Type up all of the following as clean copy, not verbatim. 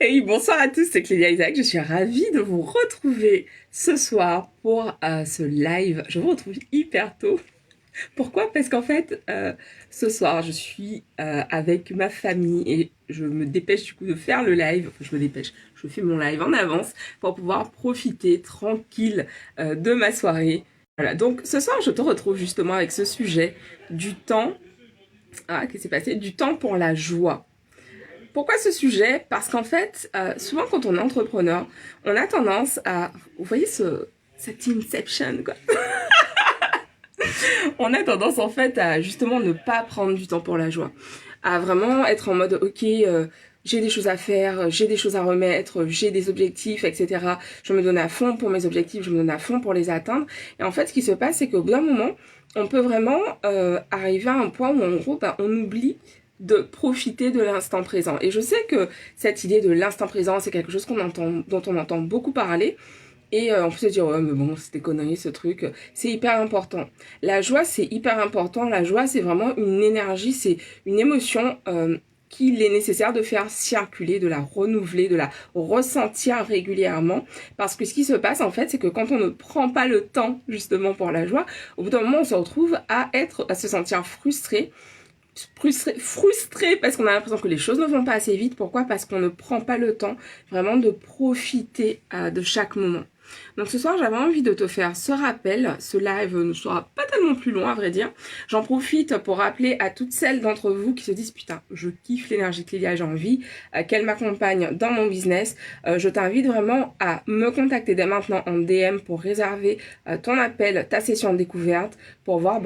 Et bonsoir à tous, c'est Clélia Isaac. Je suis ravie de vous retrouver ce soir pour ce live. Je vous retrouve hyper tôt. Pourquoi? Parce qu'en fait, ce soir, je suis avec ma famille et je me dépêche du coup de faire le live. Enfin, je me dépêche, je fais mon live en avance pour pouvoir profiter tranquille de ma soirée. Voilà, donc ce soir, je te retrouve justement avec ce sujet du temps. Ah, qu'est-ce qui s'est passé? Du temps pour la joie. Pourquoi ce sujet? Parce qu'en fait, souvent quand on est entrepreneur, on a tendance à, vous voyez cette inception, quoi. On a tendance en fait à justement ne pas prendre du temps pour la joie, à vraiment être en mode ok, j'ai des choses à faire, j'ai des choses à remettre, j'ai des objectifs, etc. Je me donne à fond pour mes objectifs, je me donne à fond pour les atteindre. Et en fait, ce qui se passe, c'est qu'au bout d'un moment, on peut vraiment arriver à un point où en gros, on oublie de profiter de l'instant présent. Et je sais que cette idée de l'instant présent, c'est quelque chose dont on entend beaucoup parler. Et on peut se dire, ouais, mais bon, c'était connerie ce truc. C'est hyper important. La joie, c'est hyper important. La joie, c'est vraiment une énergie, c'est une émotion qu'il est nécessaire de faire circuler, de la renouveler, de la ressentir régulièrement. Parce que ce qui se passe, en fait, c'est que quand on ne prend pas le temps, justement, pour la joie, au bout d'un moment, on se retrouve à se sentir frustré parce qu'on a l'impression que les choses ne vont pas assez vite. Pourquoi? Parce qu'on ne prend pas le temps vraiment de profiter de chaque moment. Donc ce soir, j'avais envie de te faire ce rappel. Ce live ne sera pas tellement plus long, à vrai dire. J'en profite pour rappeler à toutes celles d'entre vous qui se disent putain, je kiffe l'énergie de Clélia, j'ai envie qu'elle m'accompagne dans mon business. Je t'invite vraiment à me contacter dès maintenant en DM pour réserver ton appel, ta session de découverte, pour voir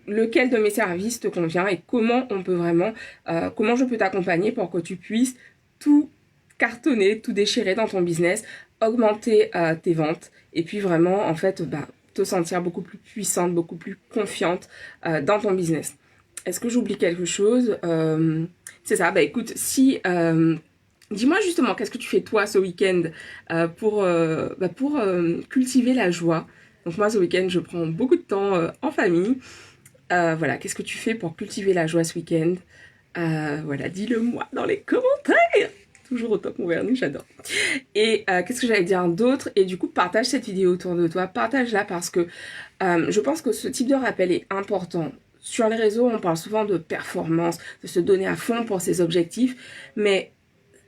lequel de mes services te convient et comment on peut vraiment, comment je peux t'accompagner pour que tu puisses tout cartonner, tout déchirer dans ton business, augmenter tes ventes et puis vraiment en fait te sentir beaucoup plus puissante, beaucoup plus confiante dans ton business. Est-ce que j'oublie quelque chose? C'est ça, écoute, si dis-moi justement qu'est-ce que tu fais toi ce week-end pour cultiver la joie. Donc moi ce week-end je prends beaucoup de temps en famille. Voilà, qu'est-ce que tu fais pour cultiver la joie ce week-end? Voilà, dis-le moi dans les commentaires. Toujours au top mon vernis, j'adore. Et qu'est-ce que j'allais dire d'autre? Et du coup, partage cette vidéo autour de toi, partage-la parce que je pense que ce type de rappel est important. Sur les réseaux, on parle souvent de performance, de se donner à fond pour ses objectifs, mais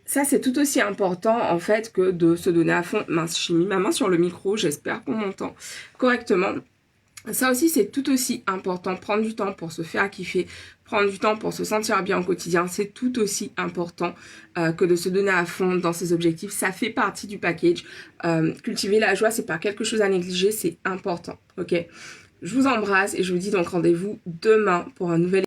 ça, c'est tout aussi important, en fait, que de se donner à fond. Mince, j'ai mis ma main sur le micro, j'espère qu'on m'entend correctement. Ça aussi, c'est tout aussi important. Prendre du temps pour se faire kiffer, prendre du temps pour se sentir bien au quotidien, c'est tout aussi important que de se donner à fond dans ses objectifs. Ça fait partie du package. Cultiver la joie, c'est pas quelque chose à négliger, c'est important. Ok. Je vous embrasse et je vous dis donc rendez-vous demain pour un nouvel